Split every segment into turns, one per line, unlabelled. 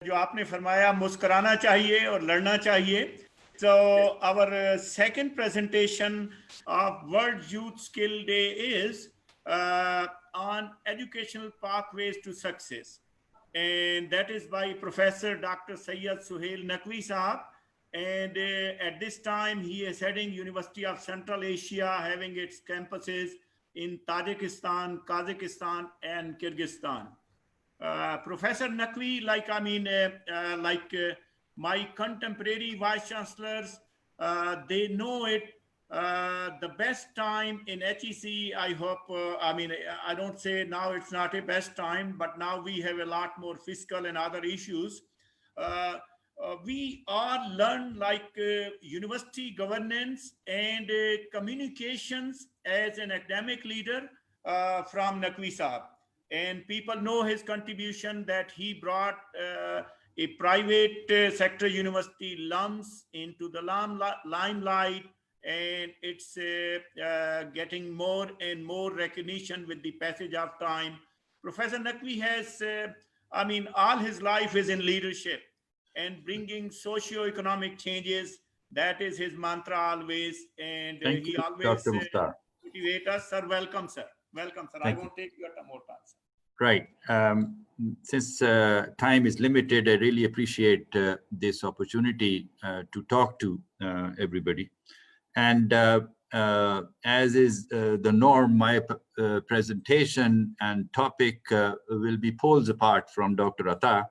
जो आपने फरमाया मुस्कुराना चाहिए और लड़ना चाहिए. So our second presentation of World Youth Skill Day is on educational pathways to success, and that is by Professor Dr. Sohail Naqvi Sahab. And at this time he is heading University of Central Asia, having its campuses in Tajikistan, Kazakhstan and Kyrgyzstan. Professor Naqvi, my contemporary vice chancellors, they know it. The best time in HEC, I hope, I don't say now it's not a best time, but now we have a lot more fiscal and other issues. We all learn university governance and communications as an academic leader from Naqvi Sahab. And people know his contribution that he brought a private sector university, LUMS, into the limelight, and it's getting more and more recognition with the passage of time. Professor Naqvi has, all his life is in leadership and bringing socio-economic changes. That is his mantra always, and he always motivates us. Sir, welcome, sir. Welcome, sir. I won't take your more time, sir.
Right. Since time is limited, I really appreciate this opportunity to talk to everybody. And as is the norm, my presentation and topic will be poles apart from Dr. Atta's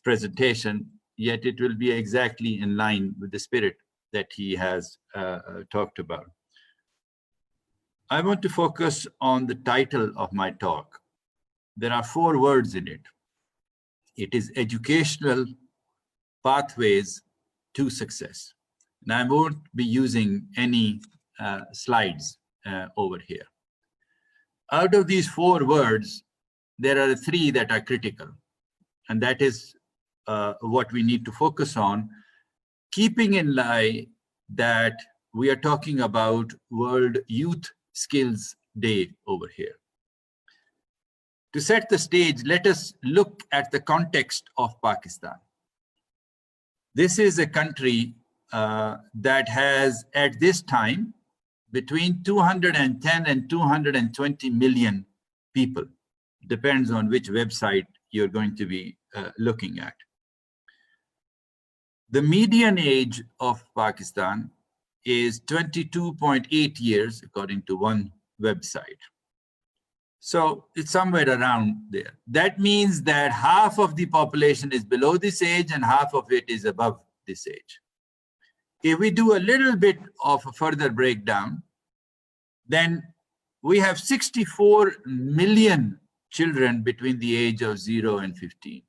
presentation, yet it will be exactly in line with the spirit that he has talked about. I want to focus on the title of my talk. There are 4 words in it. It is educational pathways to success. And I won't be using any slides over here. Out of these 4 words, there are 3 that are critical. And that is what we need to focus on, keeping in mind that we are talking about World Youth Skills Day over here. To set the stage, let us look at the context of Pakistan. This is a country that has, at this time, between 210 and 220 million people. Depends on which website you're going to be looking at. The median age of Pakistan is 22.8 years, according to one website. So it's somewhere around there. That means that half of the population is below this age and half of it is above this age. If we do a little bit of a further breakdown, then we have 64 million children between the age of 0 and 15.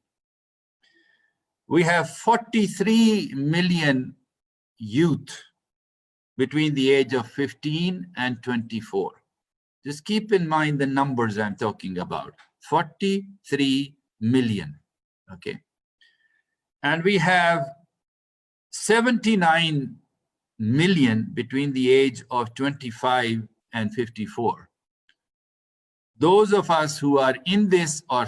We have 43 million youth between the age of 15 and 24. Just keep in mind the numbers I'm talking about, 43 million, okay? And we have 79 million between the age of 25 and 54. Those of us who are in this or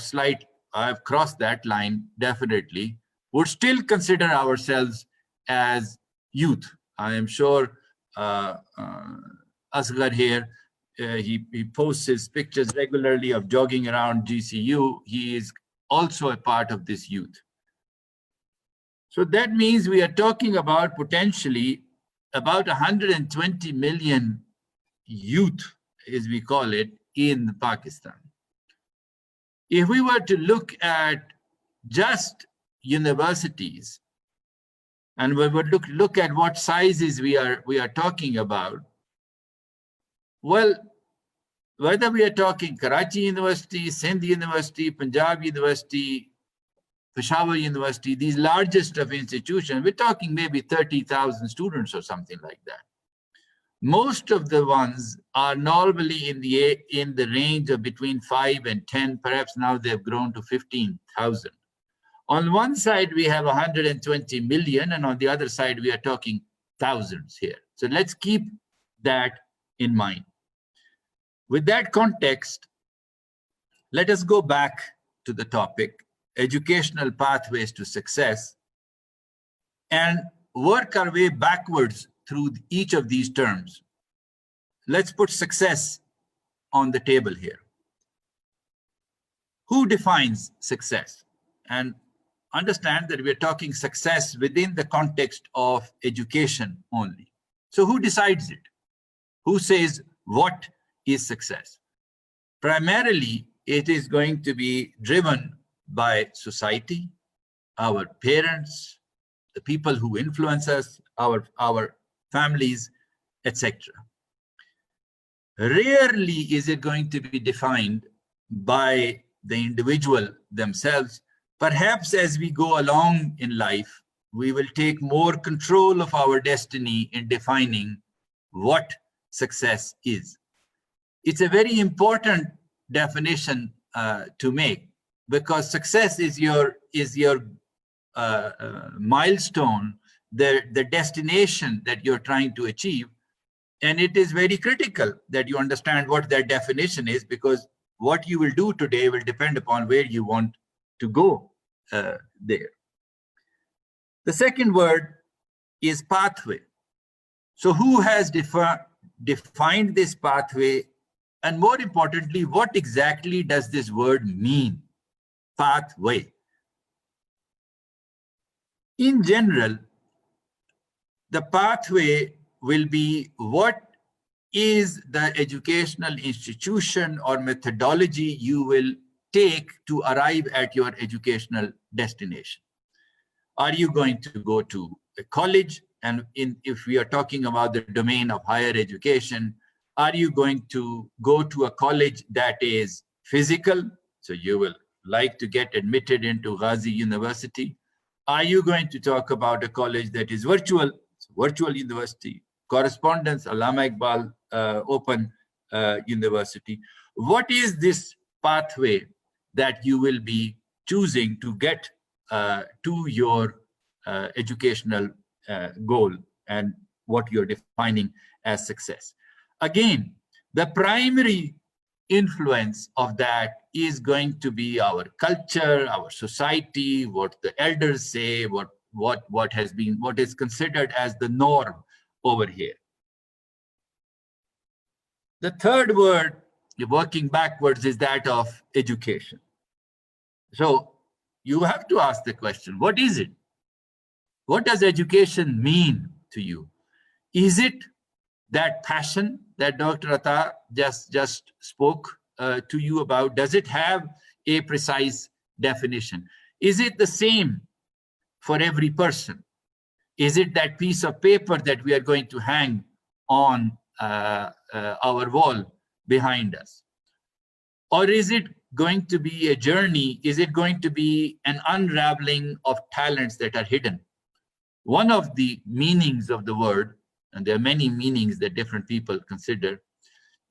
I've crossed that line, definitely, would still consider ourselves as youth. I am sure Asghar here, he posts his pictures regularly of jogging around GCU. He is also a part of this youth. So that means we are talking about potentially about 120 million youth, as we call it, in Pakistan. If we were to look at just universities, and we would look at what sizes we are talking about, well, whether we are talking Karachi University, Sindh University, Punjab University, Peshawar University, these largest of institutions, we're talking maybe 30,000 students or something like that. Most of the ones are normally in the range of between 5 and 10, perhaps now they've grown to 15,000. On one side, we have 120 million, and on the other side, we are talking thousands here. So let's keep that in mind. With that context, let us go back to the topic educational pathways to success and work our way backwards through each of these terms. Let's put success on the table here. Who defines success? And understand that we're talking success within the context of education only. So who decides it? Who says what is success? Primarily, it is going to be driven by society, our parents, the people who influence us, our families, etc. Rarely is it going to be defined by the individual themselves. Perhaps as we go along in life, we will take more control of our destiny in defining what success is. It's a very important definition to make, because success is your milestone, the destination that you're trying to achieve. And it is very critical that you understand what that definition is, because what you will do today will depend upon where you want to go there. The second word is pathway. So who has defined this pathway? And more importantly, what exactly does this word mean? Pathway. In general, the pathway will be what is the educational institution or methodology you will take to arrive at your educational destination. Are you going to go to a college? And if we are talking about the domain of higher education, are you going to go to a college that is physical? So you will like to get admitted into Ghazi University. Are you going to talk about a college that is virtual? Virtual university, correspondence, Allama Iqbal Open University. What is this pathway that you will be choosing to get to your educational goal and what you're defining as success? Again, the primary influence of that is going to be our culture, our society, what the elders say, what is considered as the norm over here. The third word, working backwards, is that of education. So you have to ask the question, what is it? What does education mean to you? Is it that passion that Dr. Atta just spoke to you about? Does it have a precise definition? Is it the same for every person? Is it that piece of paper that we are going to hang on our wall behind us? Or is it going to be a journey? Is it going to be an unraveling of talents that are hidden? One of the meanings of the word, and there are many meanings that different people consider,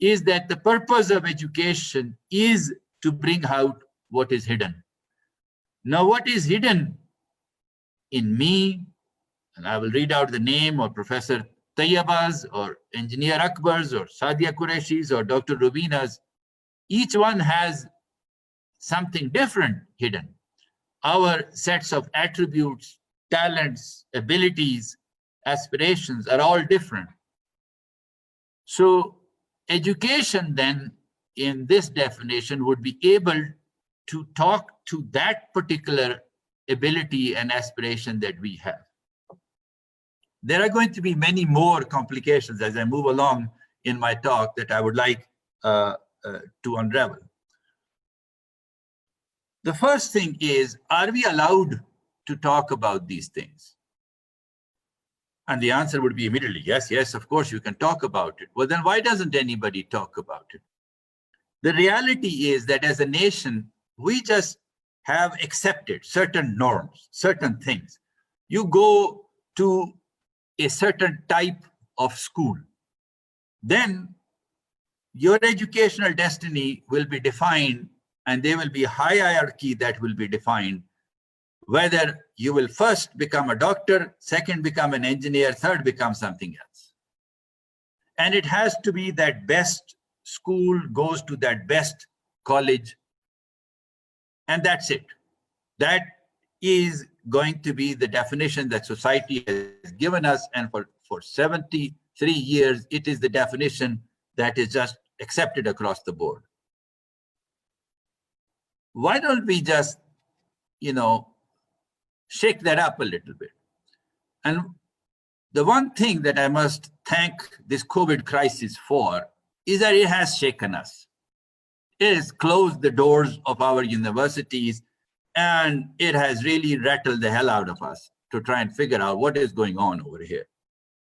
is that the purpose of education is to bring out what is hidden. Now, what is hidden in me, and I will read out the name of Professor Tayyab's or Engineer Akbar's or Saadia Qureshi's or Dr. Rubina's, each one has something different hidden. Our sets of attributes, talents, abilities, aspirations are all different. So education then, in this definition, would be able to talk to that particular ability and aspiration that we have. There are going to be many more complications as I move along in my talk that I would like to unravel. The first thing is, are we allowed to talk about these things? And the answer would be immediately, yes, yes, of course you can talk about it. Well, then why doesn't anybody talk about it? The reality is that as a nation, we just have accepted certain norms, certain things. You go to a certain type of school, then your educational destiny will be defined, and there will be a hierarchy that will be defined, whether you will first become a doctor, second become an engineer, third become something else. And it has to be that best school goes to that best college, and that's it. That is going to be the definition that society has given us, and for 73 years, it is the definition that is just accepted across the board. Why don't we just, shake that up a little bit? And the one thing that I must thank this COVID crisis for is that it has shaken us. It has closed the doors of our universities, and it has really rattled the hell out of us to try and figure out what is going on over here.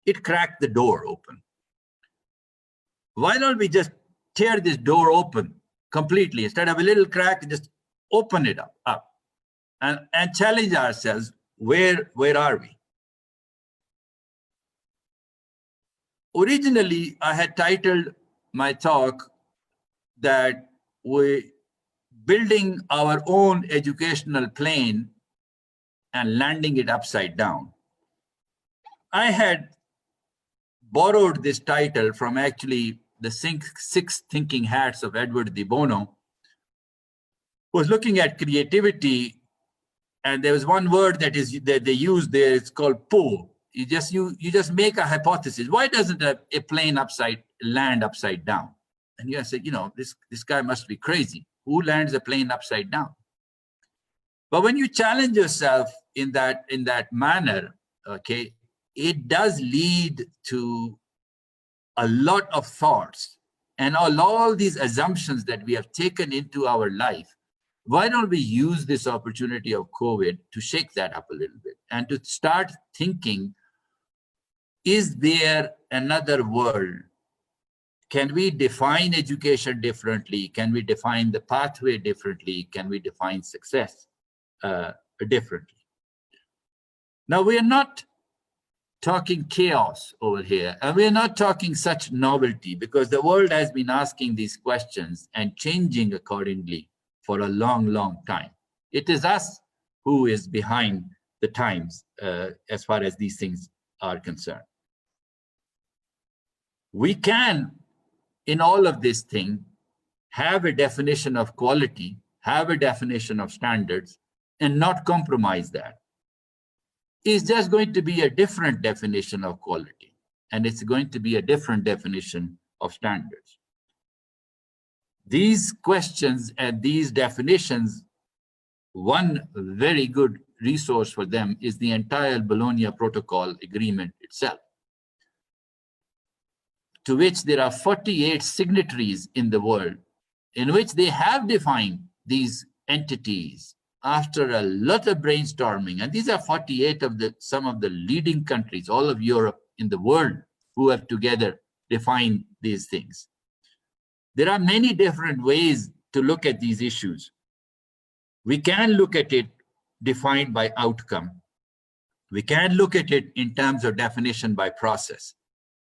It cracked the door open. Why don't we just tear this door open completely? Instead of a little crack, just open it up and challenge ourselves. Where are we? Originally, I had titled my talk that we're building our own educational plane and landing it upside down. I had borrowed this title from actually the six thinking hats of Edward de Bono, who was looking at creativity, and there was one word that they used there. It's called "po." You just make a hypothesis. Why doesn't a plane land upside down? And you say, this guy must be crazy. Who lands a plane upside down? But when you challenge yourself in that manner, okay, it does lead to a lot of thoughts and all these assumptions that we have taken into our life. Why don't we use this opportunity of COVID to shake that up a little bit and to start thinking, is there another world? Can we define education differently? Can we define the pathway differently? Can we define success differently? Now, we are not talking chaos over here, and we are not talking such novelty, because the world has been asking these questions and changing accordingly for a long, long time. It is us who is behind the times as far as these things are concerned. We can, in all of this thing, have a definition of quality, have a definition of standards, and not compromise that. It's just going to be a different definition of quality, and it's going to be a different definition of standards. These questions and these definitions, one very good resource for them is the entire Bologna Protocol agreement itself, to which there are 48 signatories in the world, in which they have defined these entities after a lot of brainstorming. And these are 48 of some of the leading countries, all of Europe in the world, who have together defined these things. There are many different ways to look at these issues. We can look at it defined by outcome. We can look at it in terms of definition by process.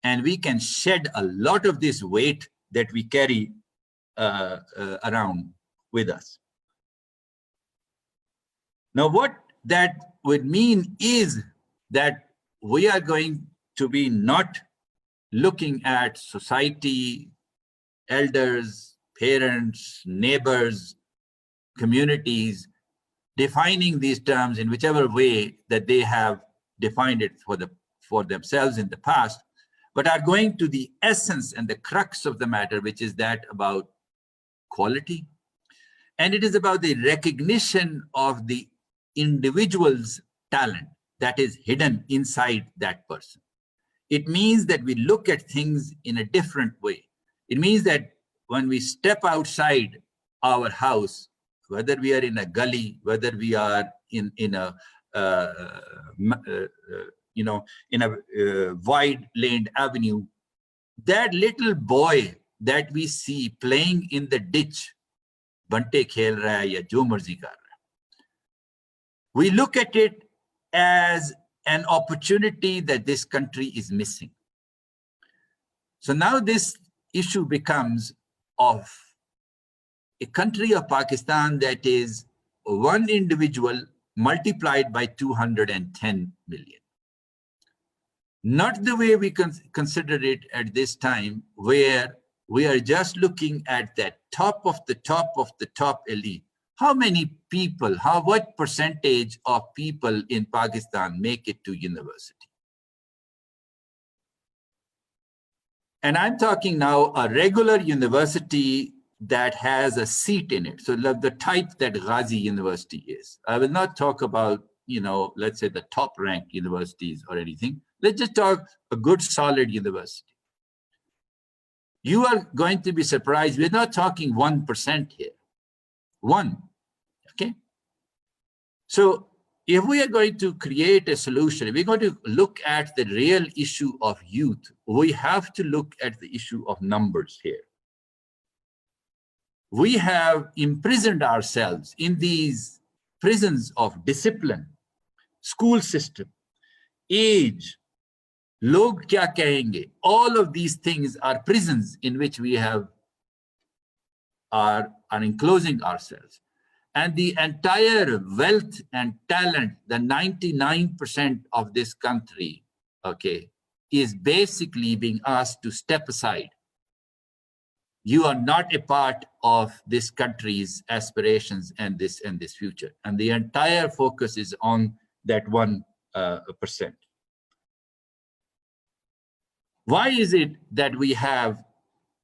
And we can shed a lot of this weight that we carry around with us. Now, what that would mean is that we are going to be not looking at society, elders, parents, neighbors, communities, defining these terms in whichever way that they have defined it for themselves in the past, but are going to the essence and the crux of the matter, which is that about quality. And it is about the recognition of the individual's talent that is hidden inside that person. It means that we look at things in a different way. It means that when we step outside our house, whether we are in a gully, whether we are in a wide-laned avenue, that little boy that we see playing in the ditch, bante khel raha hai ya jo marzi kar raha hai, we look at it as an opportunity that this country is missing. So now this issue becomes of a country of Pakistan that is one individual multiplied by 210 million. Not the way we consider it at this time, where we are just looking at that top of the top of the top elite, how many people, what percentage of people in Pakistan make it to university? And I'm talking now a regular university that has a seat in it. So the type that Ghazi University is. I will not talk about, let's say the top ranked universities or anything. Let's just talk a good solid university. You are going to be surprised. We're not talking 1% here. Okay? So if we are going to create a solution, if we're going to look at the real issue of youth, we have to look at the issue of numbers here. We have imprisoned ourselves in these prisons of discipline, school system, age, log kya kahenge. All of these things are prisons in which we are enclosing ourselves. And the entire wealth and talent, the 99% of this country, okay, is basically being asked to step aside. You are not a part of this country's aspirations and this future. And the entire focus is on that 1%. Why is it that we have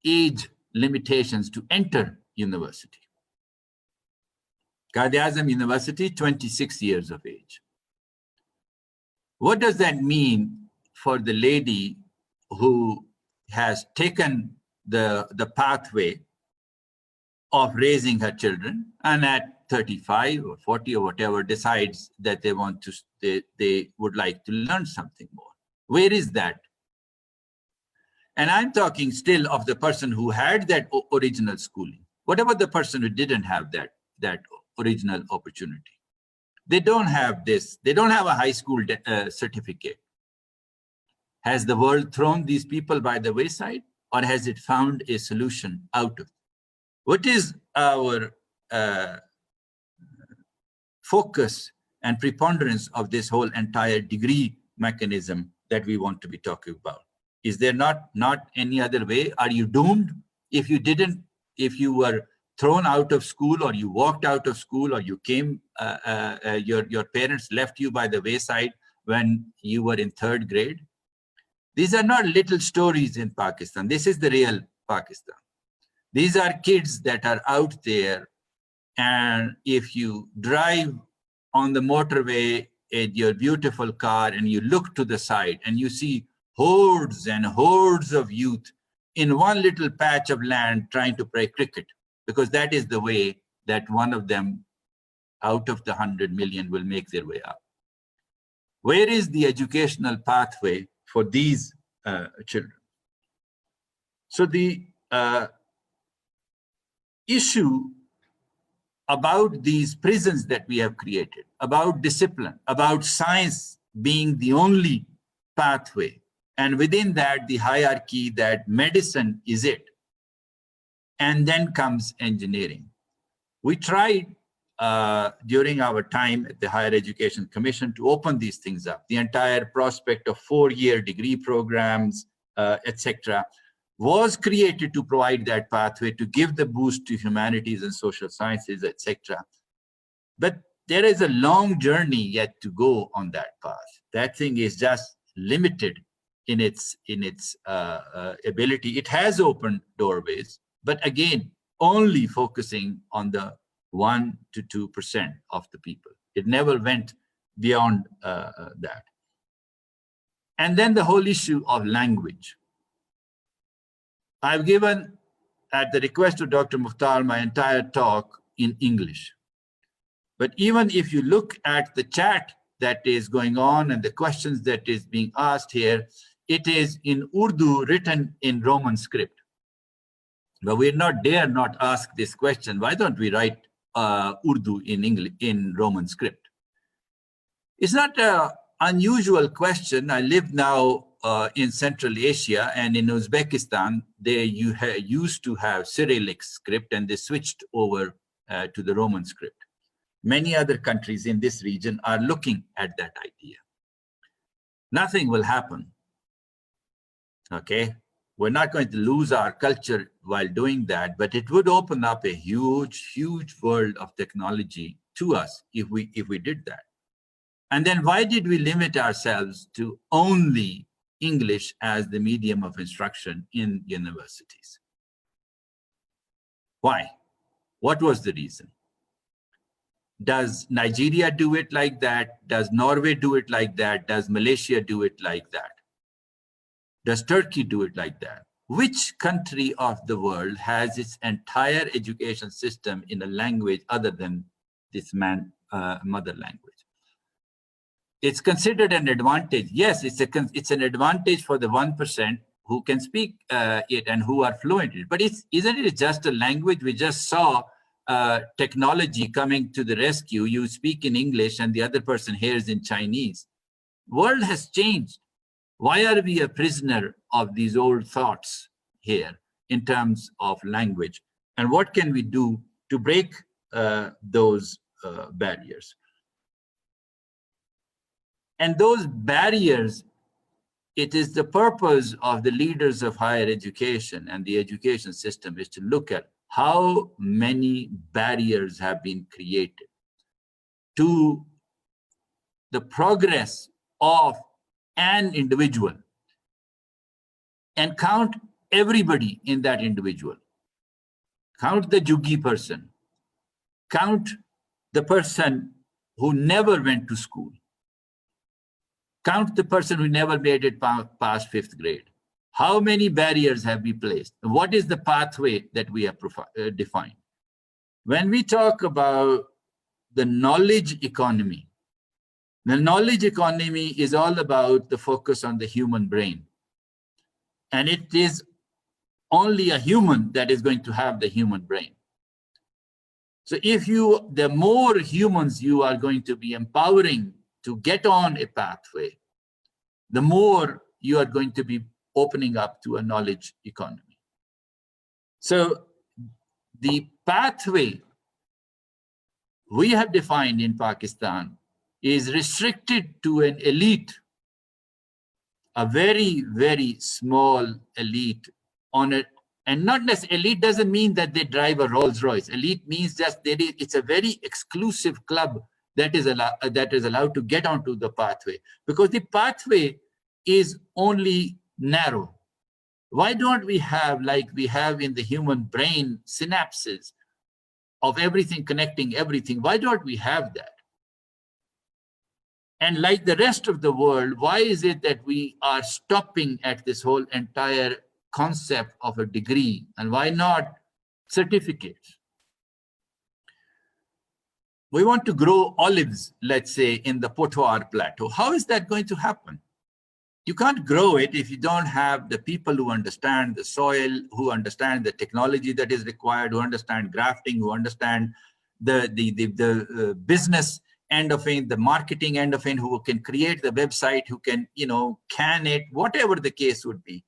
age limitations to enter university? Quaid-e-Azam University, 26 years of age. What does that mean for the lady who has taken the pathway of raising her children and at 35 or 40 or whatever decides that they would like to learn something more? Where is that? And I'm talking still of the person who had that original schooling. What about the person who didn't have that original opportunity? They don't have this. They don't have a high school certificate. Has the world thrown these people by the wayside, or has it found a solution out of it? What is our focus and preponderance of this whole entire degree mechanism that we want to be talking about? Is there not any other way? Are you doomed if you were thrown out of school, or you walked out of school, or you came, your parents left you by the wayside when you were in 3rd grade? These are not little stories in Pakistan. This is the real Pakistan. These are kids that are out there, and if you drive on the motorway in your beautiful car and you look to the side and you see hordes and hordes of youth in one little patch of land trying to play cricket, because that is the way that one of them out of the 100 million will make their way up. Where is the educational pathway for these children? So the issue about these prisons that we have created, about discipline, about science being the only pathway, and within that, the hierarchy that medicine is it, and then comes engineering. We tried during our time at the Higher Education Commission to open these things up. The entire prospect of 4-year degree programs, etc., was created to provide that pathway, to give the boost to humanities and social sciences, etc. But there is a long journey yet to go on that path. That thing is just limited in its ability. It has opened doorways, but again, only focusing on the 1 to 2% of the people. It never went beyond that. And then the whole issue of language. I've given, at the request of Dr. Mukhtar, my entire talk in English. But even if you look at the chat that is going on and the questions that is being asked here, it is in Urdu written in Roman script. But we dare not ask this question. Why don't we write Urdu in English, in Roman script? It's not an unusual question. I live now in Central Asia, and in Uzbekistan, they used to have Cyrillic script, and they switched over to the Roman script. Many other countries in this region are looking at that idea. Nothing will happen, okay, We're not going to lose our culture while doing that, but it would open up a huge, huge world of technology to us if we did that. And then why did we limit ourselves to only English as the medium of instruction in universities? Why? What was the reason? Does Nigeria do it like that? Does Norway do it like that? Does Malaysia do it like that? Does Turkey do it like that? Which country of the world has its entire education system in a language other than this mother language? It's considered an advantage. Yes, it's an advantage for the 1% who can speak it and who are fluent in it. But isn't it just a language? We just saw technology coming to the rescue. You speak in English and the other person hears in Chinese. World has changed. Why are we a prisoner of these old thoughts here in terms of language? And what can we do to break those barriers? And those barriers, it is the purpose of the leaders of higher education and the education system is to look at how many barriers have been created to the progress of an individual and count everybody in that individual. Count the Juggi person, count the person who never went to school, count the person who never made it past 5th grade. How many barriers have we placed? What is the pathway that we have defined? When we talk about the knowledge economy, the knowledge economy is all about the focus on the human brain. And it is only a human that is going to have the human brain. So the more humans you are going to be empowering to get on a pathway, the more you are going to be opening up to a knowledge economy. So the pathway we have defined in Pakistan is restricted to an elite, a very, very small elite on it. And not necessarily, elite doesn't mean that they drive a Rolls Royce. Elite means just it's a very exclusive club that is allowed to get onto the pathway, because the pathway is only narrow. Why don't we have, like we have in the human brain, synapses of everything connecting everything? Why don't we have that? And like the rest of the world, why is it that we are stopping at this whole entire concept of a degree? And why not certificates? We want to grow olives, let's say, in the Pothoar Plateau. How is that going to happen? You can't grow it if you don't have the people who understand the soil, who understand the technology that is required, who understand grafting, who understand the business end of it, the marketing end of it, who can create the website, who can, can it, whatever the case would be.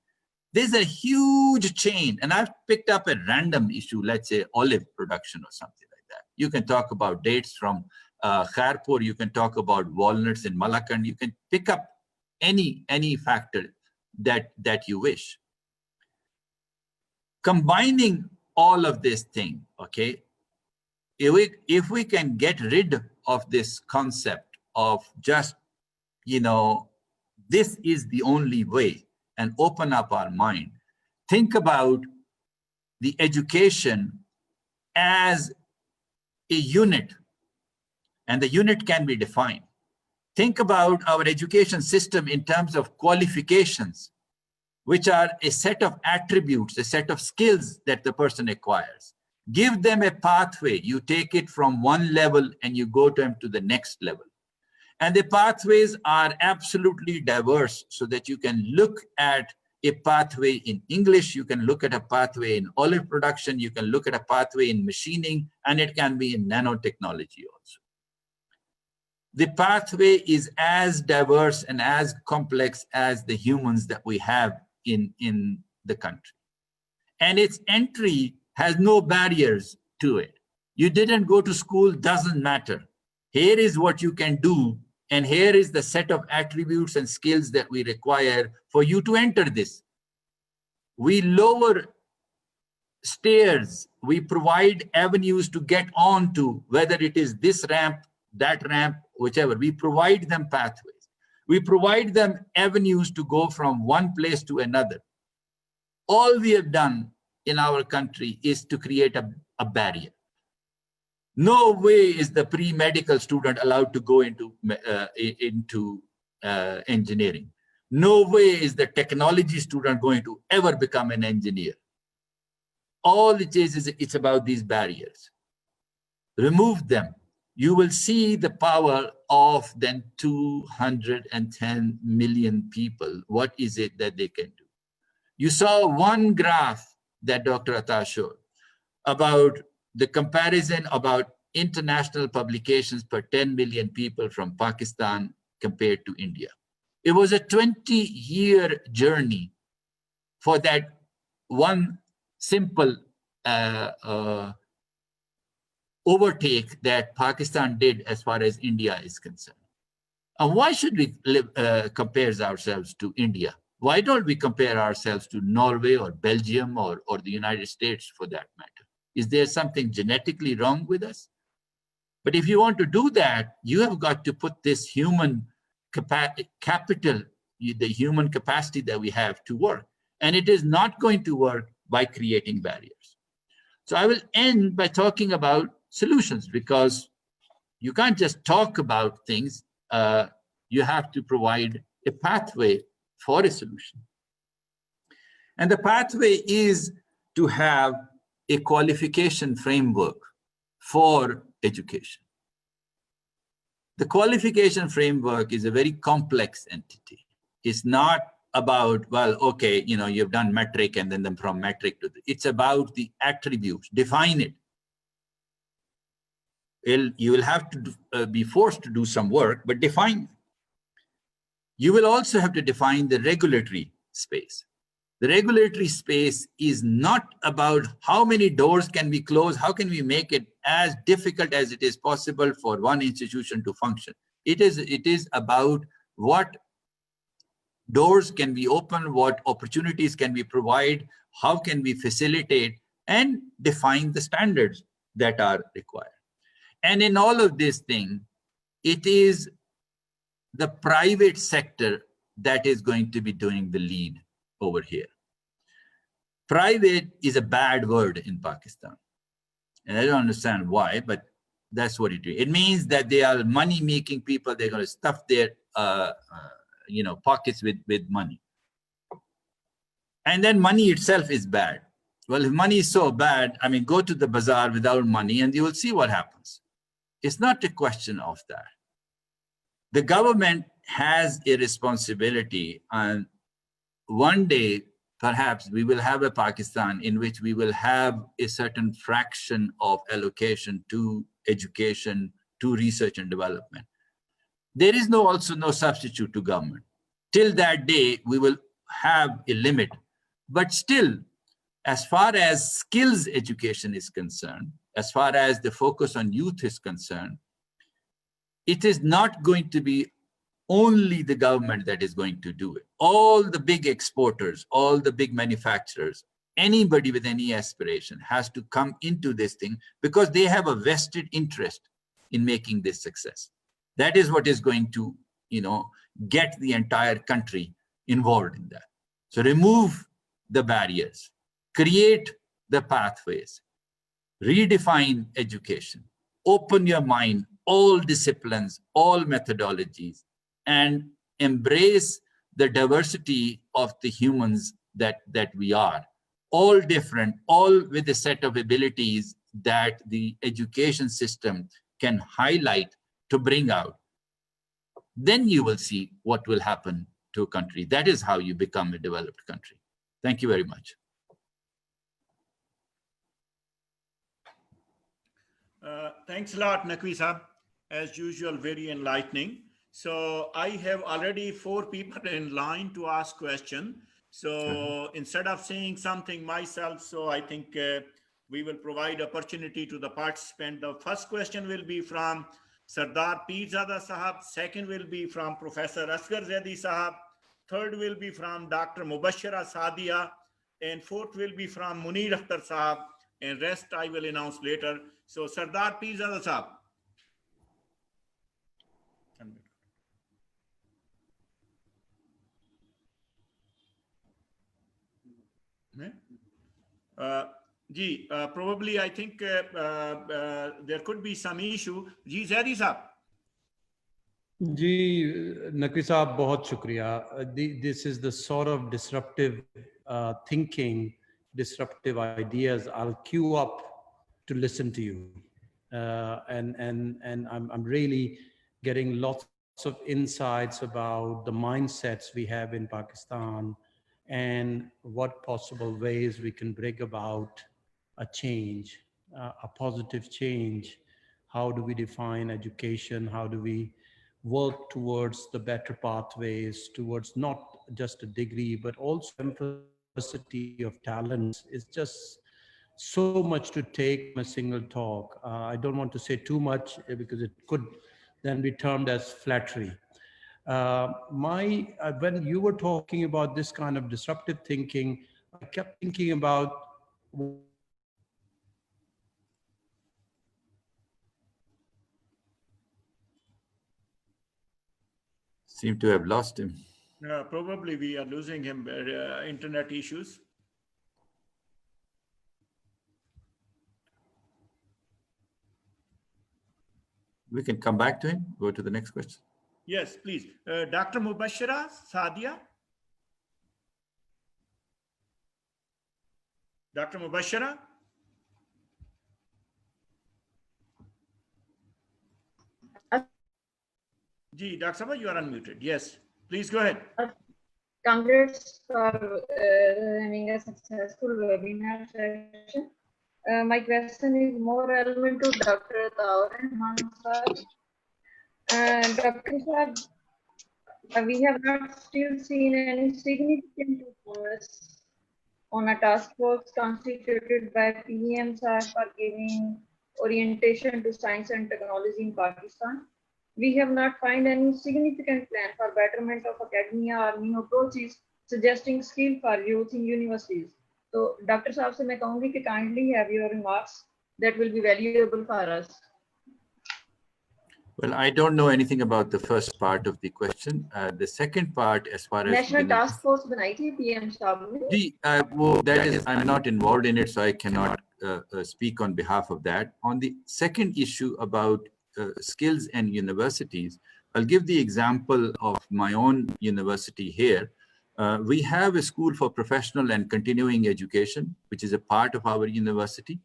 There's a huge chain. And I've picked up a random issue, let's say olive production or something like that. You can talk about dates from Kharpur, you can talk about walnuts in Malakand, you can pick up any factor that you wish. Combining all of this thing, okay, if we can get rid of this concept of just, this is the only way, and open up our mind, think about the education as a unit, and the unit can be defined. Think about our education system in terms of qualifications, which are a set of attributes, a set of skills that the person acquires. Give them a pathway. You take it from one level and you go to them to the next level. And the pathways are absolutely diverse, so that you can look at a pathway in English, you can look at a pathway in olive production, you can look at a pathway in machining, and it can be in nanotechnology also. The pathway is as diverse and as complex as the humans that we have in the country. And its entry has no barriers to it. You didn't go to school, doesn't matter. Here is what you can do, and here is the set of attributes and skills that we require for you to enter this. We lower stairs, we provide avenues to get on to, whether it is this ramp, that ramp, whichever. We provide them pathways. We provide them avenues to go from one place to another. All we have done in our country is to create a barrier. No way is the pre-medical student allowed to go into engineering. No way is the technology student going to ever become an engineer. All it is it's about these barriers. Remove them. You will see the power of then 210 million people. What is it that they can do? You saw one graph that Dr. Akhtar showed about the comparison about international publications per 10 million people from Pakistan compared to India. It was a 20-year journey for that one simple overtake that Pakistan did as far as India is concerned. And why should we compare ourselves to India? Why don't we compare ourselves to Norway or Belgium or the United States for that matter? Is there something genetically wrong with us? But if you want to do that, you have got to put this human capital, the human capacity that we have to work. And it is not going to work by creating barriers. So I will end by talking about solutions, because you can't just talk about things. You have to provide a pathway for a solution. And the pathway is to have a qualification framework for education. The qualification framework is a very complex entity. It's not about, well, okay, you've done metric and then from metric to, it's about the attributes, define it. You will have to be forced to do some work, but define it. You will also have to define the regulatory space. The regulatory space is not about how many doors can we close, how can we make it as difficult as it is possible for one institution to function. It is about what doors can we open, what opportunities can we provide, how can we facilitate and define the standards that are required. And in all of this thing, it is the private sector that is going to be doing the lead over here. Private is a bad word in Pakistan. And I don't understand why, but that's what it is. It means that they are money-making people. They're going to stuff their pockets with money. And then money itself is bad. Well, if money is so bad, I mean, go to the bazaar without money and you will see what happens. It's not a question of that. The government has a responsibility, and one day, perhaps we will have a Pakistan in which we will have a certain fraction of allocation to education, to research and development. There is also no substitute to government. Till that day, we will have a limit. But still, as far as skills education is concerned, as far as the focus on youth is concerned, it is not going to be only the government that is going to do it. All the big exporters, all the big manufacturers, anybody with any aspiration has to come into this thing because they have a vested interest in making this success. That is what is going to, get the entire country involved in that. So remove the barriers, create the pathways, redefine education, open your mind, all disciplines, all methodologies, and embrace the diversity of the humans that we are, all different, all with a set of abilities that the education system can highlight to bring out. Then you will see what will happen to a country. That is how you become a developed country. Thank you very much.
Thanks a lot, Naqvi Sahab. As usual, very enlightening. So I have already 4 people in line to ask question. So instead of saying something myself, so I think we will provide opportunity to the participant. The first question will be from Sardar Pirzada Sahab. Second will be from Professor Asghar Zaidi Sahab. Third will be from Dr. Mubashra Saadia. and fourth will be from Munir Akhtar Sahab, and rest I will announce later. So Sardar Peer Zada Sahab. Probably I think there could be some issue. Ji Zaidi Sahab.
जी नकवी साहब बहुत शुक्रिया. This is the sort of disruptive thinking, disruptive ideas. I'll queue up to listen to you, and I'm really getting lots of insights about the mindsets we have in Pakistan and what possible ways we can bring about a change, a positive change. How do we define education? How do we work towards the better pathways, towards not just a degree, but also diversity of talents? Is just so much to take from a single talk. I don't want to say too much because it could then be termed as flattery. When you were talking about this kind of disruptive thinking, I kept thinking about
Seem to have lost him.
Probably we are losing him. Internet issues.
We can come back to him. Go to the next question.
Yes, please. Dr. Mubashra Saadia. Dr. Mubashra. Ji, Dr. Sabha, you are unmuted. Yes, please go ahead.
Congrats for having a successful webinar session. My question is more relevant to Dr. Tayyab. Dr. Saab, we have not still seen any significant progress on a task force constituted by PM for giving orientation to science and technology in Pakistan. We have not found any significant plan for betterment of academia or new approaches suggesting skill for youth in universities. So, Dr. Saab se main kahungi ki kindly have your remarks that will be valuable for us.
Well, I don't know anything about the first part of the question. The second part, as far as
National Task Force बनाई थी PM साहब ने.
well, that is, I'm not involved in it, so I cannot speak on behalf of that. On the second issue about skills and universities, I'll give the example of my own university here. We have a school for professional and continuing education, which is a part of our university.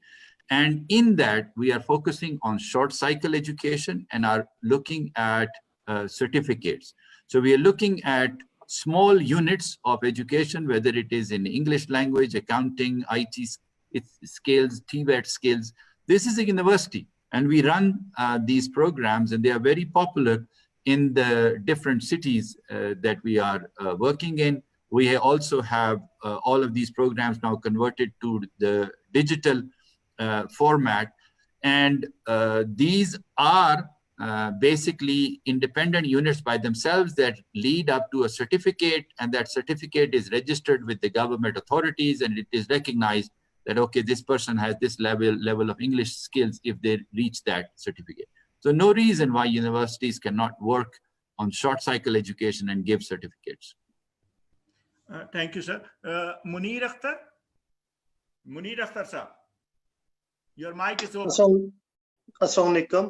And in that, we are focusing on short cycle education and are looking at certificates. So we are looking at small units of education, whether it is in English language, accounting, IT skills, TVET skills. This is a university, and we run these programs, and they are very popular in the different cities that we are working in. We also have all of these programs now converted to the digital format, and these are basically independent units by themselves that lead up to a certificate, and that certificate is registered with the government authorities, and it is recognized that, okay, this person has this level of English skills if they reach that certificate. So no reason why universities cannot work on short cycle education and give certificates.
Thank you, sir. Munir Akhtar. Munir Akhtar, sir. Your mic is open.
अस्सलाम वालेकुम.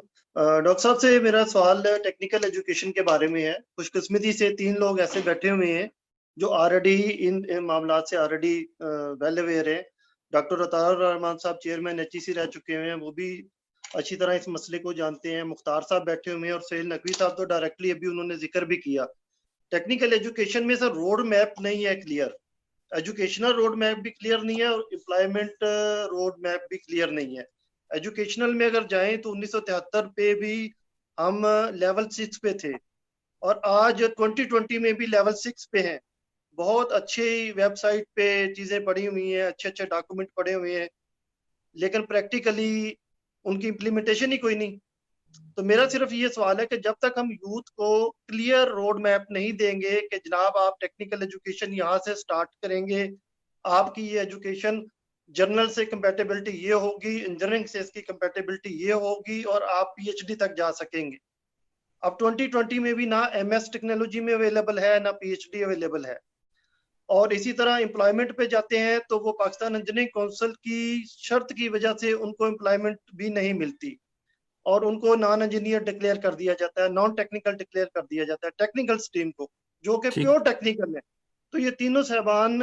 Doctor साहब से मेरा सवाल technical education के बारे में है. खुशकिस्मती से 3 लोग ऐसे बैठे हुए हैं जो ऑलरेडी इन मामलात से ऑलरेडी वेल अवेयर हैं. डॉक्टर अतार रहमान साहब चेयरमैन एचईसी रह चुके हैं, वो भी अच्छी तरह इस मसले को जानते हैं. मुख्तार साहब बैठे हुए हैं और सोहेल नकवी साहब तो डायरेक्टली अभी उन्होंने जिक्र भी किया. टेक्निकल एजुकेशन में सर रोड मैप नहीं है क्लियर, एजुकेशनल रोड मैप भी क्लियर नहीं है और एम्प्लॉयमेंट रोड मैप भी क्लियर नहीं है. एजुकेशनल में अगर जाएं तो 1973 पे भी हम लेवल 6 पे थे और आज 2020 में भी लेवल 6 पे हैं. बहुत अच्छे वेबसाइट पे चीजें पड़ी हुई हैं, अच्छे अच्छे डॉक्यूमेंट पड़े हुए हैं, लेकिन प्रैक्टिकली उनकी इम्प्लीमेंटेशन ही कोई नहीं. तो मेरा सिर्फ ये सवाल है कि जब तक हम यूथ को क्लियर रोड मैप नहीं देंगे कि जनाब आप टेक्निकल एजुकेशन यहाँ से स्टार्ट करेंगे آپ کی یہ ایجوکیشن جرنل سے کمپیٹیبلٹی یہ ہوگی, انجینئرنگ سے اس کی کمپیٹیبلٹی یہ ہوگی, اور آپ پی ایچ ڈی تک جا سکیں گے. اب 2020 میں بھی نہ ایم ایس ٹیکنالوجی میں اویلیبل ہے نہ پی ایچ ڈی اویلیبل ہے. اور اسی طرح امپلائمنٹ پہ جاتے ہیں تو وہ پاکستان انجینئرنگ کونسل کی شرط کی وجہ سے ان کو امپلائمنٹ بھی نہیں ملتی, اور ان کو نان انجینئر ڈکلیئر کر دیا جاتا ہے, نان ٹیکنیکل ڈکلیئر کر دیا جاتا ہے ٹیکنیکل سٹریم کو, جو کہ
ٹھیک.
پیور ٹیکنیکل ہے. تو یہ تینوں صاحبان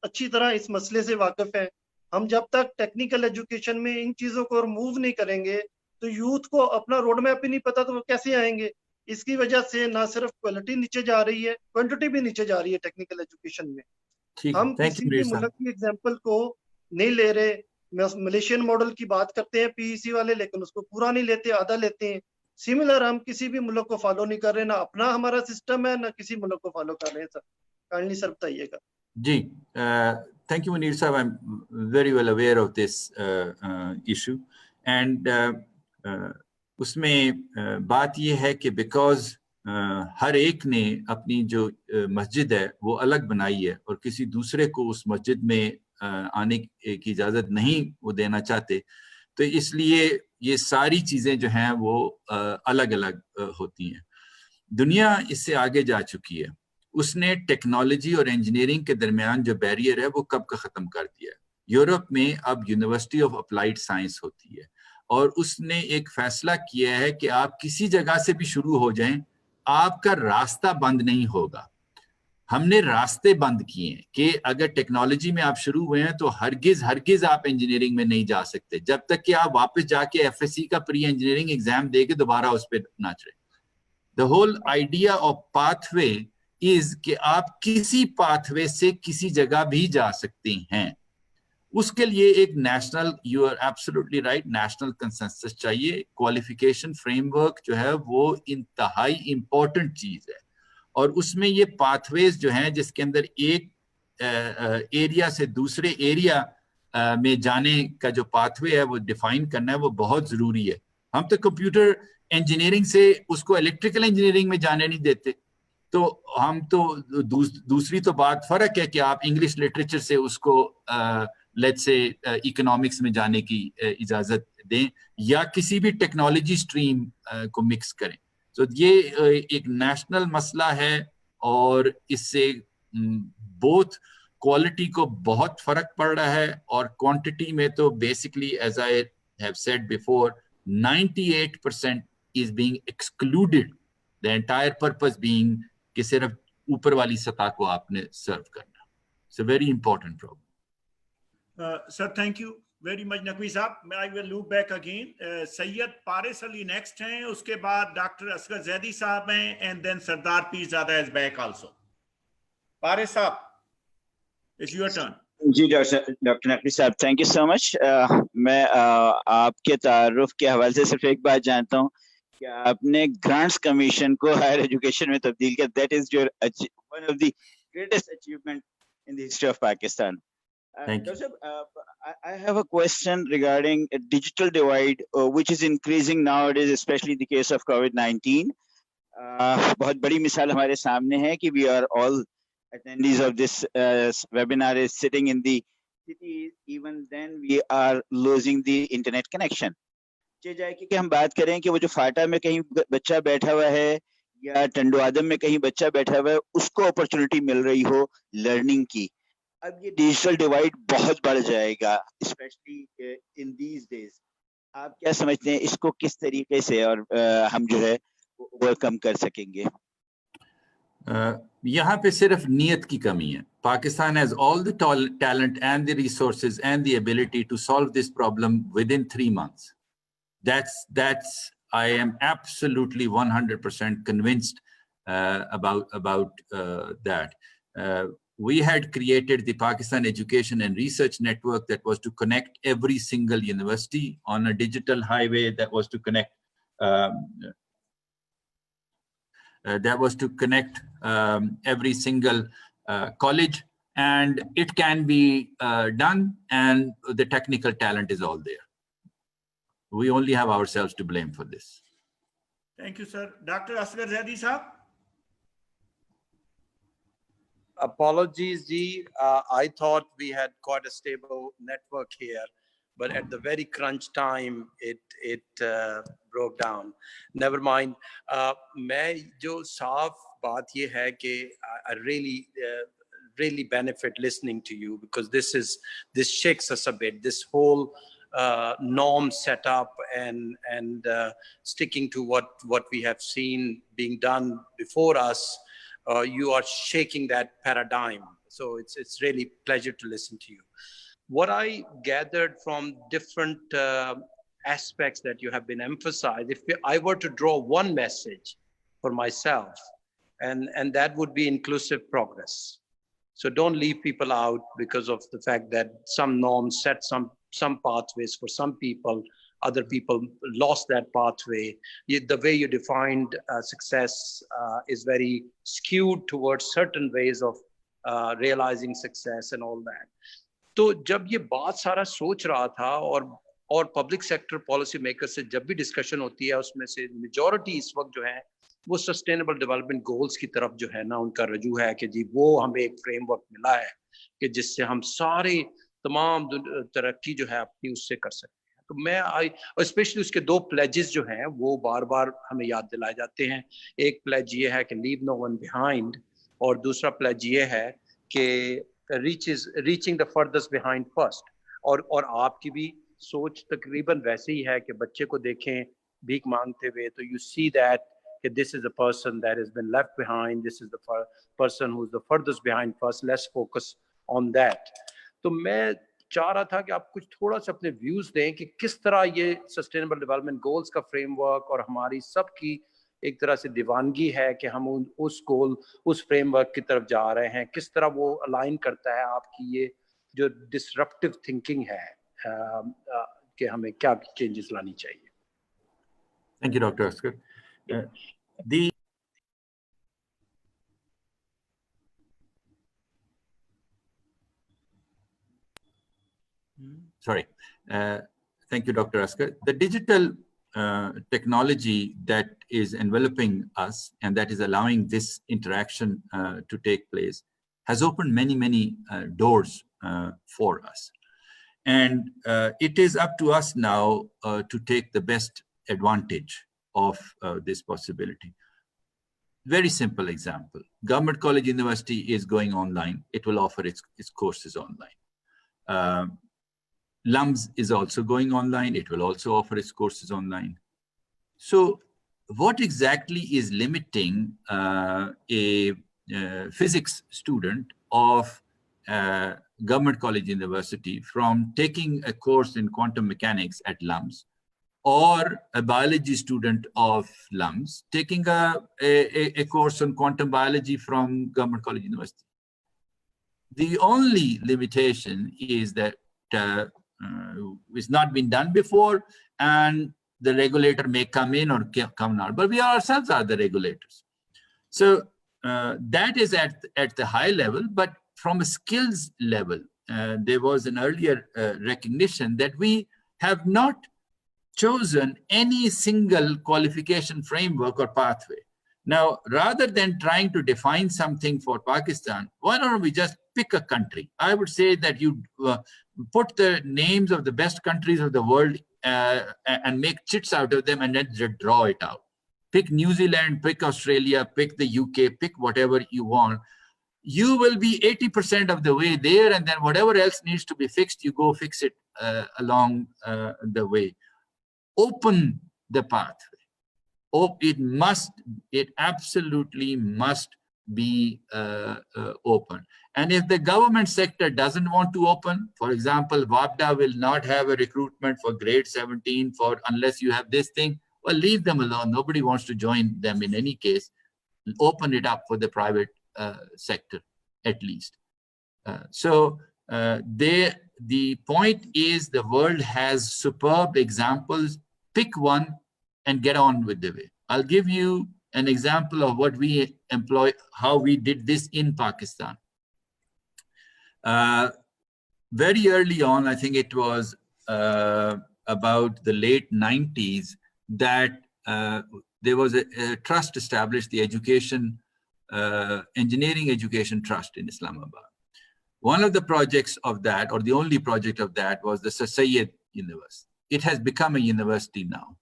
اچھی طرح اس مسئلے سے واقف ہیں. ہم جب تک ٹیکنیکل ایجوکیشن میں ان چیزوں کو رموو نہیں کریں گے تو یوتھ کو اپنا روڈ میپ ہی نہیں پتا, تو وہ کیسے آئیں گے. اس کی وجہ سے نہ صرف کوالٹی نیچے جا رہی ہے, کوانٹٹی بھی نیچے جا رہی ہے ٹیکنیکل ایجوکیشن میں.
ٹھیک.
ہم
تھینک
کسی
یو
بھی
منیر صاحب.
ملک کی ایگزامپل کو نہیں لے رہے. ملیشین ماڈل کی بات کرتے ہیں پی ای سی والے, لیکن اس کو پورا نہیں لیتے, آدھا لیتے ہیں. سملر ہم کسی بھی ملک کو فالو نہیں کر رہے, نہ اپنا ہمارا سسٹم ہے نہ کسی ملک کو فالو کر رہے ہیں. سر کائنڈلی سر بتائیے گا.
جی, thank you Munir Sahab. I'm very well aware of this issue, and اس میں بات یہ ہے کہ بیکاز ہر ایک نے اپنی جو مسجد ہے وہ الگ بنائی ہے, اور کسی دوسرے کو اس مسجد میں آنے کی اجازت نہیں وہ دینا چاہتے, تو اس لیے یہ ساری چیزیں جو ہیں وہ الگ الگ ہوتی ہیں. دنیا اس سے آگے جا چکی ہے. اس نے ٹیکنالوجی اور انجینئرنگ کے درمیان جو بیریئر ہے وہ کب کا ختم کر دیا ہے. یورپ میں اب یونیورسٹی آف اپلائیڈ سائنس ہوتی ہے, اور اس نے ایک فیصلہ کیا ہے کہ آپ کسی جگہ سے بھی شروع ہو جائیں, آپ کا راستہ بند نہیں ہوگا. ہم نے راستے بند کیے ہیں کہ اگر ٹیکنالوجی میں آپ شروع ہوئے ہیں تو ہرگز آپ انجینئرنگ میں نہیں جا سکتے جب تک کہ آپ واپس جا کے ایف ایس سی کا پری انجینئرنگ ایگزام دے کے دوبارہ اس پہ نہ چڑھیں. The whole idea of pathway is کہ آپ کسی پاتھ وے سے کسی جگہ بھی جا سکتے ہیں. اس کے لیے ایک national, you are absolutely right, national consensus چاہیے. کوالیفیکیشن فریم ورک جو ہے وہ انتہائی امپورٹنٹ چیز ہے, اور اس میں یہ پاتھ ویز جو ہیں جس کے اندر ایک ایریا سے دوسرے ایریا میں جانے کا جو پاتھ وے ہے وہ ڈیفائن کرنا ہے, وہ بہت ضروری ہے. ہم تو کمپیوٹر انجینئرنگ سے اس کو الیکٹریکل انجینئرنگ میں جانے نہیں دیتے, تو ہم تو دوسری تو بات فرق ہے کہ آپ انگلش لٹریچر سے اس کو لیٹس سے اکنامکس میں جانے کی اجازت دیں, یا کسی بھی ٹیکنالوجی سٹریم کو مکس کریں. تو یہ ایک نیشنل مسئلہ ہے, اور اس سے بوتھ کوالٹی کو بہت فرق پڑ رہا ہے, اور کوانٹٹی میں تو basically as I have said before 98% is being excluded, the entire purpose being کہ صرف اوپر والی سطح کو آپ نے سرو کرنا. It's a very important problem.
Sir, thank you very much, Naqvi Saab. I will loop back again. Sayyid Paris Ali next ہیں, اس کے بعد ڈاکٹر اصغر زیدی صاحب ہیں, and then Sardar Peerzada is back also. Paris صاحب, it's your turn.
جی doctor Naqvi صاحب, thank you so مچ. میں آپ کے تعارف کے حوالے سے صرف ایک بات جانتا ہوں کہ آپ نے گرانٹس کمیشن کو ہائر ایجوکیشن میں تبدیل کیا. That is your one of the greatest achievement in the history of Pakistan. I have a question regarding a digital divide which is increasing nowadays, especially in the case of COVID-19. بہت بڑی مثال ہمارے سامنے ہے کہ we are all attendees of this webinar is sitting in the city, even then we are losing the internet connection. جائے کہ ہم بات کریں کہ وہ جو فاٹا میں کہیں بچہ بیٹھا ہوا ہے یا ٹنڈو آدم میں کہیں بچہ بیٹھا ہوا ہے, اس کو اپرچونٹی مل رہی ہو لرننگ کی. اب یہ ڈیجیٹل ڈیوائڈ بہت بڑھ جائے گا, اسپیشلی ان دیز ڈیز. آپ کیا سمجھتے ہیں اس کو کس طریقے سے اور ہم جو ہے اوور کم کر سکیں گے؟
یہاں پہ صرف نیت کی کمی ہے. Pakistan has all the talent and the resources and the ability to solve this problem within 3 months. That's I am absolutely 100% convinced about that. We had created the Pakistan Education and Research Network that was to connect every single university on a digital highway, that was to connect every single college, and it can be done, and the technical talent is all there. We only have ourselves to blame for this.
Thank you, sir. Dr. Asghar Zaidi Saab.
Apologies, G. I thought we had quite a stable network here, but at the very crunch time, it broke down. Never mind. मैं जो साफ बात ये है कि I really benefit listening to you, because this shakes us a bit. This whole norm set up and sticking to what we have seen being done before us. You are shaking that paradigm. So it's really pleasure to listen to you. What I gathered from different aspects that you have been emphasized, if I were to draw one message for myself, and that would be inclusive progress. So don't leave people out because of the fact that some norms set some pathways for some people, other people lost that pathway. The way you defined success is very skewed towards certain ways of realizing success and all that. तो जब ये बात सारा सोच रहा था और public sector policy maker से जब भी डिस्कशन होती है, उसमें से मेजॉरिटी इस वक्त जो है वो सस्टेनेबल डेवलपमेंट गोल्स की तरफ जो है ना उनका रजू है कि जी वो हमें एक फ्रेमवर्क मिला है कि जिससे हम सारे तमाम तरक्की जो है अपनी उससे कर सकते हैं. तो मैं स्पेशली उसके दो प्लेजेस जो हैं वो बार बार हमें याद दिलाए जाते हैं. एक प्लेज ये है कि लीव नो वन बिहाइंड, और दूसरा प्लेज ये है कि रीचिंग द फर्दर्स्ट बिहाइंड फर्स्ट. और आपकी भी सोच तकरीबन वैसे ही है कि बच्चे को देखें भीख मांगते हुए तो यू सी दैट कि this is a person that has been left behind, this is the person who's the furthest behind first, let's focus on that. तो मैं चाह रहा था कि आप कुछ थोड़ा सा अपने व्यूज दें कि किस तरह ये सस्टेनेबल डेवलपमेंट गोल्स का फ्रेमवर्क और हमारी सबकी एक तरह से दीवानगी है कि हम उस फ्रेमवर्क की तरफ जा रहे हैं, किस तरह वो अलाइन करता है आपकी ये जो डिसरप्टिव थिंकिंग है कि हमें क्या चेंजेस लानी चाहिए.
Thank you, Dr. Akhtar. Thank you, Dr. Akhtar. The digital technology that is enveloping us and that is allowing this interaction to take place has opened many doors for us. And it is up to us now to take the best advantage of this possibility. Very simple example. Government College University is going online. It will offer its courses online. LUMS is also going online. It will also offer its courses online. So what exactly is limiting a physics student of Government College University from taking a course in quantum mechanics at LUMS, or a biology student of LUMS taking a course on quantum biology from Government College University? The only limitation is that it's not been done before, and the regulator may come in or come out, but we ourselves are the regulators. So that is at the high level, but from a skills level, there was an earlier recognition that we have not chosen any single qualification framework or pathway. Now, rather than trying to define something for Pakistan, why don't we just pick a country? I would say that you put the names of the best countries of the world and make chits out of them and then just draw it out. Pick New Zealand, pick Australia, pick the UK, pick whatever you want. You will be 80% of the way there, and then whatever else needs to be fixed, you go fix it along the way. Open the pathway. It absolutely must be open. And if the government sector doesn't want to open, for example, WAPDA will not have a recruitment for grade 17 unless you have this thing, well, leave them alone. Nobody wants to join them in any case. Open it up for the private sector, at least. The point is the world has superb examples. Pick one and get on with the way. I'll give you an example of what we employ, how we did this in Pakistan. Very early on, I think it was about the late 90s, that there was a trust established, the Education Engineering Education Trust in Islamabad. One of the projects of that, or the only project of that, was the Sir Syed University. It has become a university now.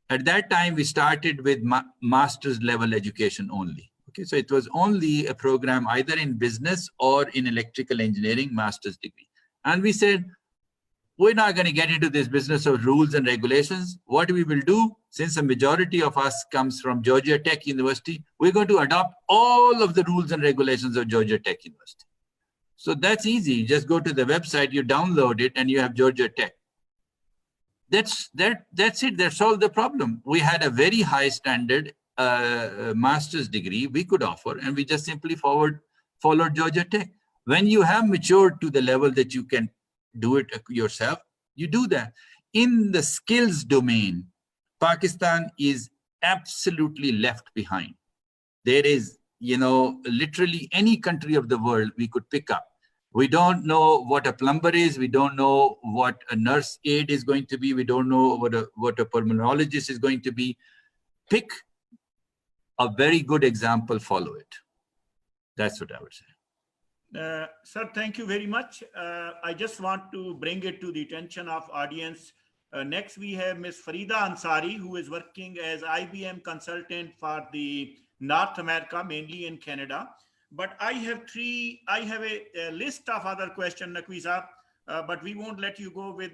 At that time, we started with master's level education only. Okay, so it was only a program either in business or in electrical engineering master's degree. And we said, we're not going to get into this business of rules and regulations. What we will do, since a majority of us comes from Georgia Tech University, we're going to adopt all of the rules and regulations of Georgia Tech University. So that's easy. You just go to the website, you download it, and you have Georgia Tech. That's it. That solved the problem. We had a very high standard master's degree we could offer, and we just simply followed Georgia Tech. When you have matured to the level that you can do it yourself, you do that. In the skills domain, Pakistan is absolutely left behind. There is, literally any country of the world we could pick up. We don't know what a plumber is. We don't know what a nurse aide is going to be. We don't know what a pulmonologist is going to be. Pick a very good example, follow it. That's what I would say.
Sir, thank you very much. I just want to bring it to the attention of audience. Next, we have Ms. Farida Ansari, who is working as IBM consultant for the North America, mainly in Canada. But I have a list of other questions, Naqvi sir, but we won't let you go with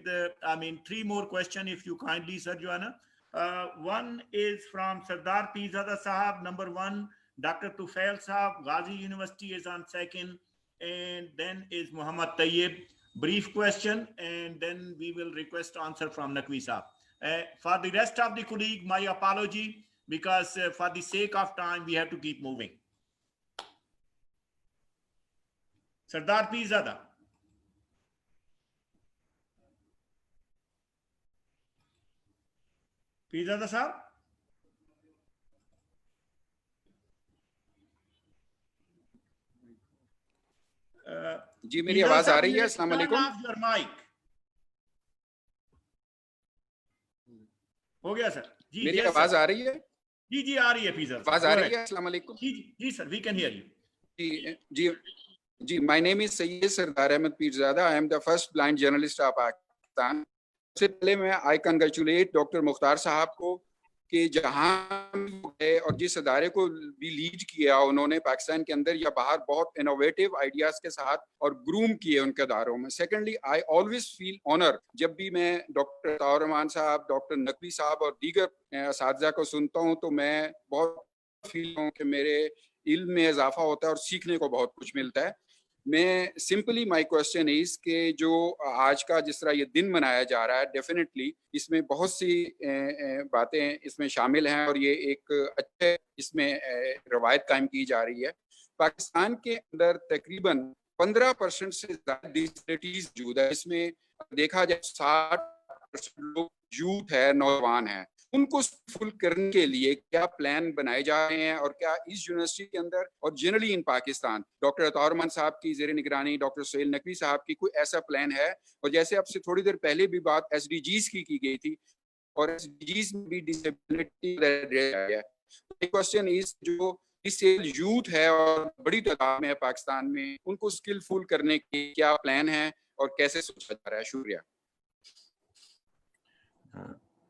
three more questions if you kindly, Sir Joanna. One is from Sardar Pizada Sahab, number one. Dr. Tufail Sahab, Ghazi University is on second. And then is Muhammad Tayyab. Brief question, and then we will request answer from Naqvi sahab. For the rest of the colleague, my apology, because for the sake of time, we have to keep moving. Sardar Pizada. Pizada sahab.
जी मेरी आवाज आ रही है? अस्सलाम वालेकुम।
हो गया sir जी।
मेरी आवाज आ रही है?
जी जी आ रही है पीज़ा।
आवाज आ रही है? अस्सलाम वालेकुम।
जी sir, we can hear you.
जी my name is Syed Sardar Ahmed Pirzada. I am the first blind journalist of Pakistan. सबसे पहले मैं आई कंग्रेचुलेट डॉक्टर मुख्तार साहब को कि जहां गए और जिस अदारे को भी लीड किया उन्होंने पाकिस्तान के अंदर या बाहर बहुत इनोवेटिव आइडियाज के साथ और ग्रूम किए उनके अदारों में। Secondly, I always feel honour जब भी मैं डॉक्टर ताउर रहमान साहब, डॉक्टर नकवी साहब और दीगर असातिज़ा को सुनता हूँ तो मैं बहुत फील हूँ कि मेरे इल्म में इजाफा होता है और सीखने को बहुत कुछ मिलता है। मैं सिंपली माय क्वेश्चन इज कि जो आज का जिस तरह ये दिन मनाया जा रहा है, डेफिनेटली इसमें बहुत सी बातें इसमें शामिल हैं और ये एक अच्छे इसमें रवायत कायम की जा रही है। पाकिस्तान के अंदर तकरीबन 15% से ज़्यादा डिसेबिलिटीज मौजूद है। इसमें देखा जाए 60% लोग यूथ है, नौजवान है। उनको फुल करने के लिए क्या प्लान बनाए जा रहे हैं और क्या इस यूनिवर्सिटी के अंदर और generally in Pakistan doctor Ataur Rahman साहब की ज़ेर निगरानी, डॉक्टर सोहेल नकवी साहब की कोई ऐसा प्लान है? और जैसे आपसे थोड़ी देर पहले भी बात SDGs की गई थी और SDGs में भी डिसेबिलिटी है। क्वेश्चन इज जो डिसेबल्ड यूथ है और बड़ी तादाद में है पाकिस्तान में, उनको स्किलफुल करने के क्या प्लान है और कैसे सोचा जा रहा है? शुक्रिया।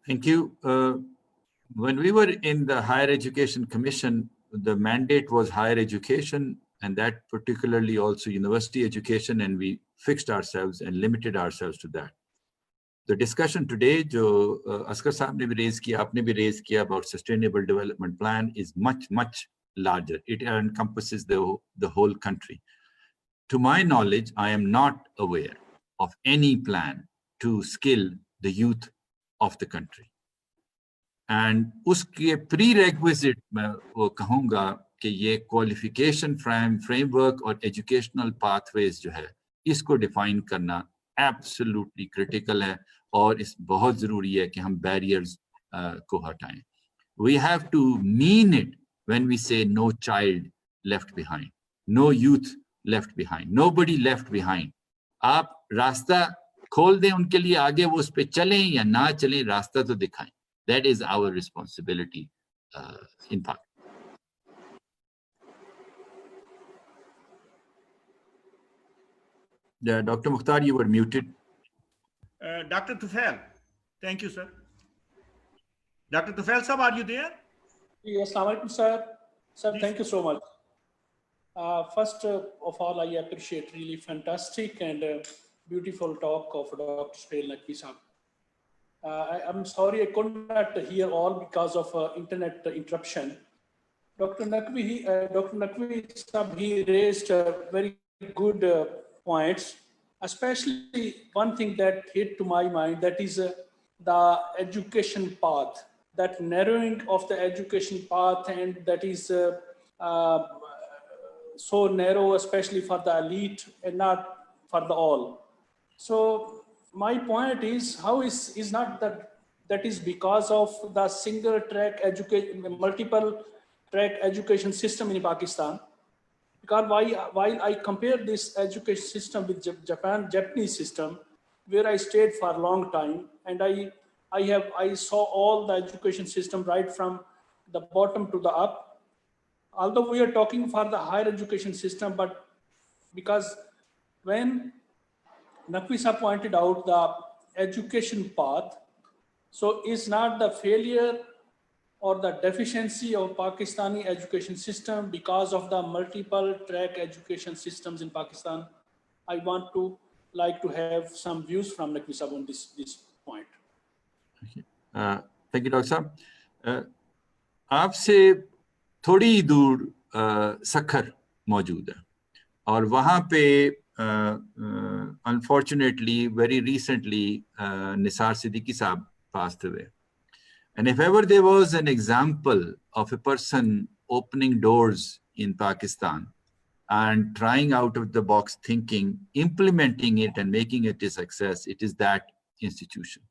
Thank you. When we were in the Higher Education Commission, the mandate was higher education, and that particularly also university education, and we fixed ourselves and limited ourselves to that. The discussion today, जो Oscar साहब ने भी raise किया, आपने भी raise किया about sustainable development plan is much, much larger. It encompasses the whole country. To my knowledge, I am not aware of any plan to skill the youth of the country. And उसके prerequisite मैं वो कहूँगा कि ये qualification framework और educational pathways जो है इसको define करना absolutely critical है और इस बहुत ज़रूरी है कि हम barriers को हटाएं. We have to mean it when we say no child left behind, no youth left behind, nobody left behind. आप रास्ता खोल दें उनके लिए, आगे वो उस पे चलें या ना चलें, रास्ता तो दिखाएं. That is our responsibility in fact. Dr. Mukhtar, you were muted.
Dr. Tufail, thank you, sir. Dr. Tufail sir, are you there?
Yes, Assalamualaikum, sir. Sir, thank you so much. First of all, I appreciate really fantastic and beautiful talk of Dr. Sohail Naqvi sahab. I'm sorry I could not hear all because of internet interruption. Dr. Naqvi sahab, he raised very good points, especially one thing that hit to my mind, that is the education path, that narrowing of the education path, and that is so narrow, especially for the elite and not for the all. So my point is, how is not that is because of the single track education, multiple track education system in Pakistan. Because while I compare this education system with Japanese system, where I stayed for a long time, and I saw all the education system right from the bottom to the up. Although we are talking for the higher education system, but because when Naqvi sahab pointed out the education path, so is not the failure or the deficiency of Pakistani education system because of the multiple track education systems in Pakistan? I want to like to have some views from Naqvi sahab on this point.
Thank you, Dr. Saab. आपसे थोड़ी दूर सखर मौजूद है और वहाँ पे unfortunately very recently Nisar Siddiqui साहब passed away. And if ever there was an example of a person opening doors in Pakistan and trying out of the box thinking, implementing it and making it a success, it is that institution.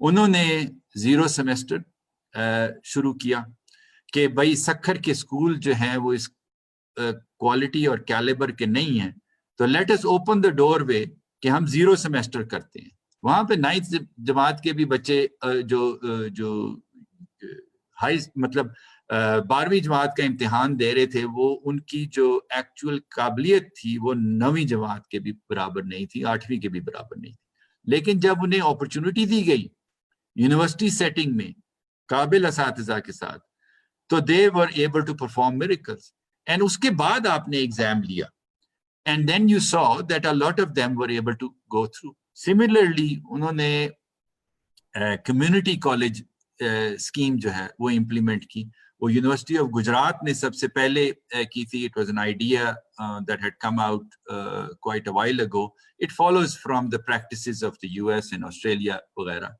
उन्होंने 0 semester शुरू किया कि भाई सखर के school जो हैं वो इस क्वालिटी और कैलिबर के नहीं हैं, तो let us open the doorway कि हम 0 सेमेस्टर करते हैं. वहाँ पे 9th जमात के भी बच्चे जो हाई मतलब 12वीं जमात का इम्तिहान दे रहे थे, वो उनकी जो एक्चुअल काबिलियत थी वो 9वीं जमात के भी बराबर नहीं थी, 8वीं के भी बराबर नहीं थी. लेकिन जब उन्हें अपॉर्चुनिटी दी गई यूनिवर्सिटी सेटिंग में काबिल असातिज़ा के साथ, तो they were able to perform miracles. And उसके बाद आपने एग्जाम लिया, and then you saw that a lot of them were able to go through. Similarly, उन्होंने community college scheme जो है वो implement की. वो University of Gujarat ने सबसे पहले की थी. It was an idea that had come out quite a while ago. It follows from the practices of the US and Australia वगैरह.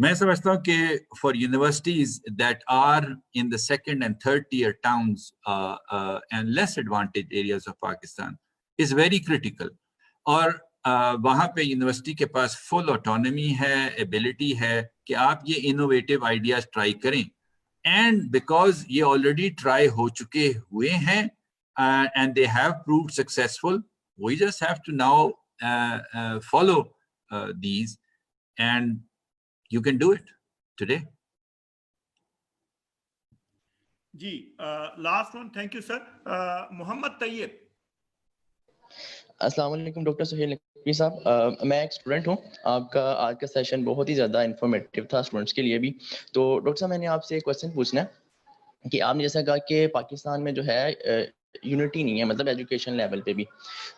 मैं समझता हूँ कि for universities that are in the 2nd and 3rd tier towns and less advantaged areas of Pakistan is very critical. और वहाँ पे university के पास full autonomy है, ability है कि आप ये innovative ideas try करें. And because ये already try हो चुके हुए हैं and they have proved successful, we just have to now follow these, and you can do it today.
Ji, last one. Thank you, sir. Muhammad Tayyab.
अस्सलाम वालेकुम doctor Sohail Naqvi साहब. मैं एक स्टूडेंट हूँ. आपका आज का सेशन बहुत ही ज़्यादा इन्फॉर्मेटिव था स्टूडेंट्स के लिए भी. तो डॉक्टर साहब, मैंने आपसे एक क्वेश्चन पूछना है कि आपने जैसा कहा कि पाकिस्तान में जो है यूनिटी नहीं है, मतलब एजुकेशन लेवल पे भी.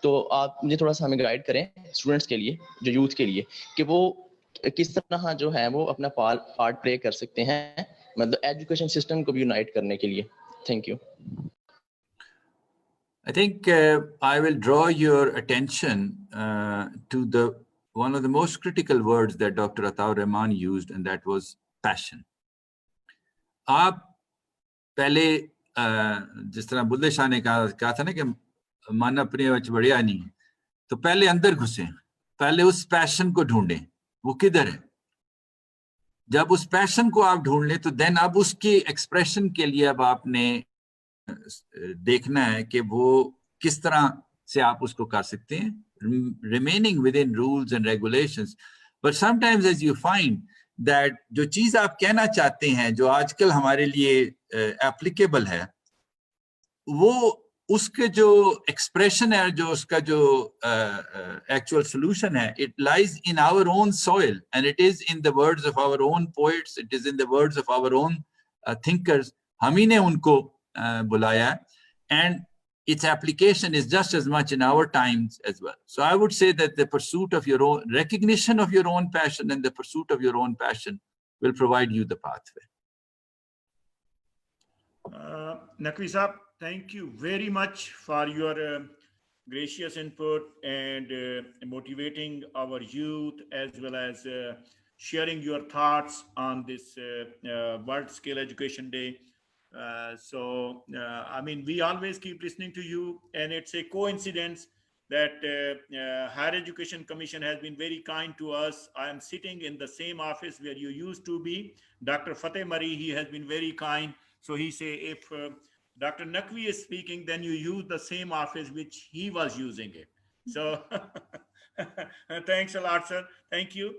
तो आप मुझे थोड़ा सा हमें गाइड करें स्टूडेंट्स के लिए, जो यूथ के लिए, कि वो किस तरह जो है वो अपना पार्ट प्ले कर सकते हैं, मतलब एजुकेशन सिस्टम को भी यूनाइट करने के लिए. Thank you.
I think I will draw your attention to one of the most critical words that Dr. Ataur Rahman used, and that was passion. आप पहले जिस तरह बुल्ले शाह ने कहा था ना कि मन अपने बच बढ़िया नहीं, तो पहले अंदर घुसे, पहले उस पैशन को ढूंढें, वो किधर है. जब उस पैशन को आप ढूंढ लें तो देन अब उसके एक्सप्रेशन के लिए अब आपने देखना है कि वो किस तरह से आप उसको कर सकते हैं, remaining within rules and regulations. But sometimes as you find that जो चीज आप कहना चाहते हैं, जो आजकल हमारे लिए applicable है, वो उसके जो एक्सप्रेशन है, जो उसका जो एक्चुअल सोल्यूशन है, it lies in our own soil, and it is in the words of our own poets, it is in the words of our own thinkers. हम ही ने उनको बुलाया, and its application is just as much in our times as well. So I would say that the pursuit of your own, recognition of your own passion and the pursuit of your own passion will provide you the pathway.
Naqvi Saab, thank you very much for your gracious input and motivating our youth, as well as sharing your thoughts on this World Scale Education Day. I mean, we always keep listening to you, and it's a coincidence that Higher Education Commission has been very kind to us. I am sitting in the same office where you used to be. Dr. Fateh Mari, he has been very kind. So he say, if Dr. Naqvi is speaking, then you use the same office which he was using it. So thanks a lot, sir. Thank you.